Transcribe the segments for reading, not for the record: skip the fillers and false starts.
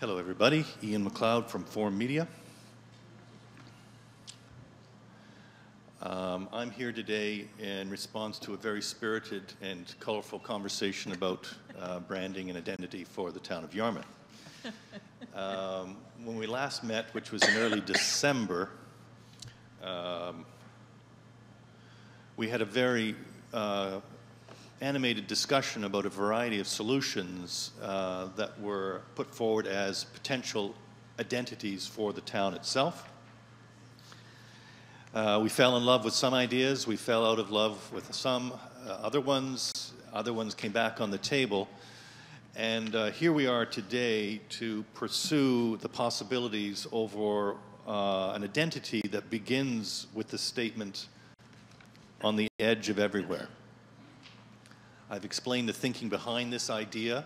Hello everybody, Ian McLeod from Forum Media. I'm here today in response to a very spirited and colorful conversation about branding and identity for the town of Yarmouth. When we last met, which was in early December, we had a very animated discussion about a variety of solutions that were put forward as potential identities for the town itself. We fell in love with some ideas, we fell out of love with some other ones came back on the table, and here we are today to pursue the possibilities over an identity that begins with the statement, "On the edge of everywhere." I've explained the thinking behind this idea,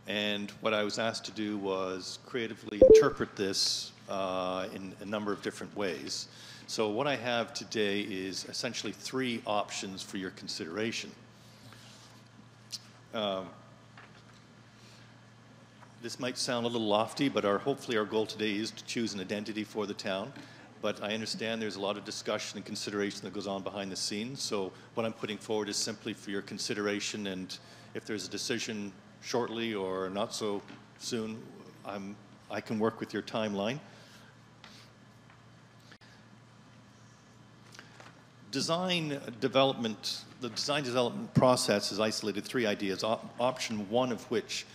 and what I was asked to do was creatively interpret this in a number of different ways. So what I have today is essentially three options for your consideration. This might sound a little lofty, but hopefully our goal today is to choose an identity for the town. But I understand there's a lot of discussion and consideration that goes on behind the scenes. So what I'm putting forward is simply for your consideration, and if there's a decision shortly or not so soon, I can work with your timeline. The design development process has isolated three ideas, option one of which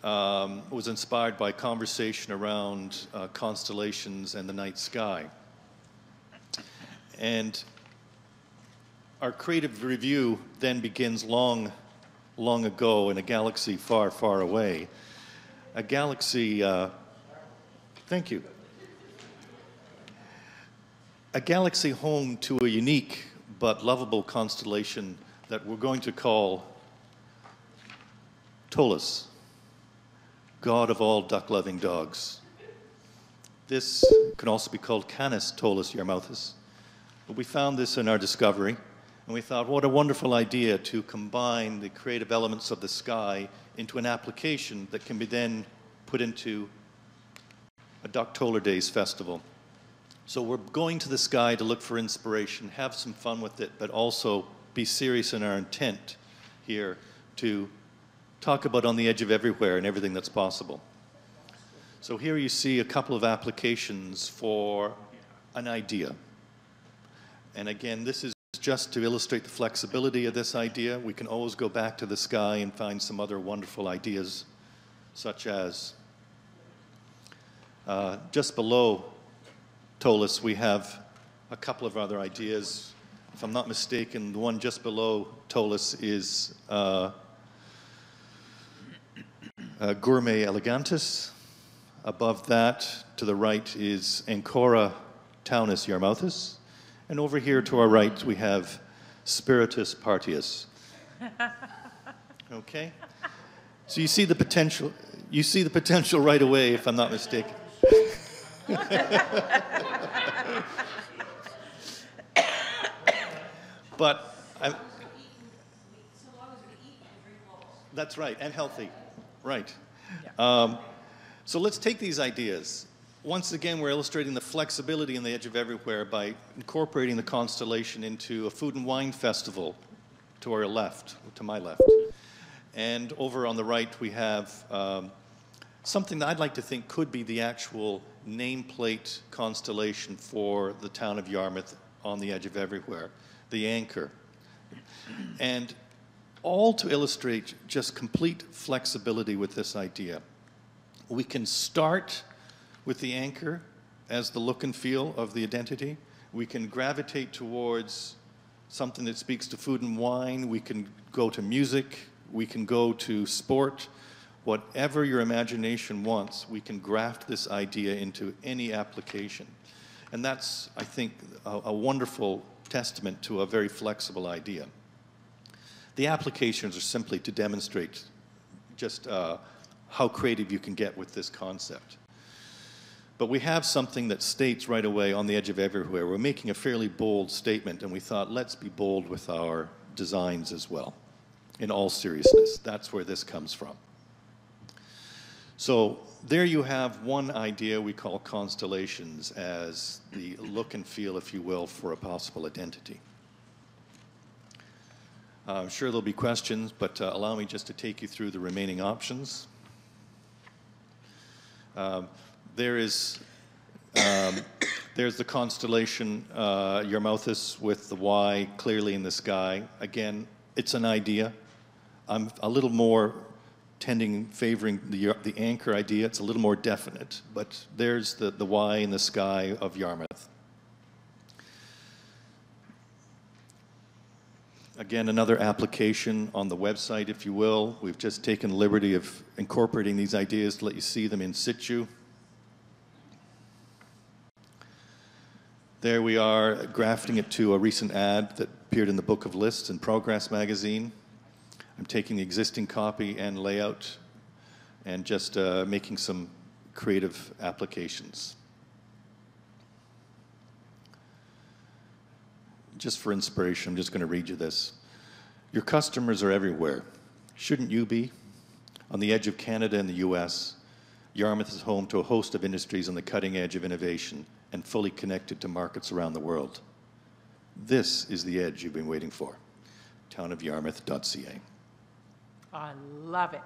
was inspired by conversation around constellations and the night sky. And our creative review then begins long ago in a galaxy far, far away. A galaxy, thank you. A galaxy home to a unique but lovable constellation that we're going to call Ptolus, God of all duck-loving dogs. This can also be called Canis Ptolus Yarmouthus. But we found this in our discovery, and we thought, what a wonderful idea to combine the creative elements of the sky into an application that can be then put into a Duck-Toller Days festival. So we're going to the sky to look for inspiration, have some fun with it, but also be serious in our intent here to talk about on the edge of everywhere and everything that's possible. So here you see a couple of applications for an idea. And again, this is just to illustrate the flexibility of this idea. We can always go back to the sky and find some other wonderful ideas, such as just below Ptolus, we have a couple of other ideas. If I'm not mistaken, the one just below Ptolus is Gourmet elegantus. Above that, to the right, is Ancora Taunus Yarmouthus. And over here to our right, we have Spiritus Partius. Okay? So you see the potential. You see the potential right away, if I'm not mistaken. But that's right, and healthy, right. Yeah. So let's take these ideas. Once again, we're illustrating the flexibility in the edge of everywhere by incorporating the constellation into a food and wine festival to our left, to my left. And over on the right, we have something that I'd like to think could be the actual nameplate constellation for the town of Yarmouth on the edge of everywhere, the anchor. And all to illustrate just complete flexibility with this idea. We can start with the anchor as the look and feel of the identity. We can gravitate towards something that speaks to food and wine. We can go to music. We can go to sport. Whatever your imagination wants, we can graft this idea into any application. And that's, I think, a wonderful testament to a very flexible idea. The applications are simply to demonstrate just how creative you can get with this concept. But we have something that states right away on the edge of everywhere. We're making a fairly bold statement, and we thought, let's be bold with our designs as well. In all seriousness, that's where this comes from. So there you have one idea we call constellations as the look and feel, if you will, for a possible identity. I'm sure there'll be questions, but allow me just to take you through the remaining options. There's the constellation Yarmouth with the Y clearly in the sky. Again, it's an idea. I'm a little more favoring the anchor idea. It's a little more definite, but there's the Y in the sky of Yarmouth. Again, another application on the website, if you will. We've just taken the liberty of incorporating these ideas to let you see them in situ. There we are, grafting it to a recent ad that appeared in the Book of Lists and Progress magazine. I'm taking the existing copy and layout and just making some creative applications. Just for inspiration, I'm just going to read you this. Your customers are everywhere. Shouldn't you be? On the edge of Canada and the US, Yarmouth is home to a host of industries on the cutting edge of innovation and fully connected to markets around the world. This is the edge you've been waiting for. townofyarmouth.ca. I love it.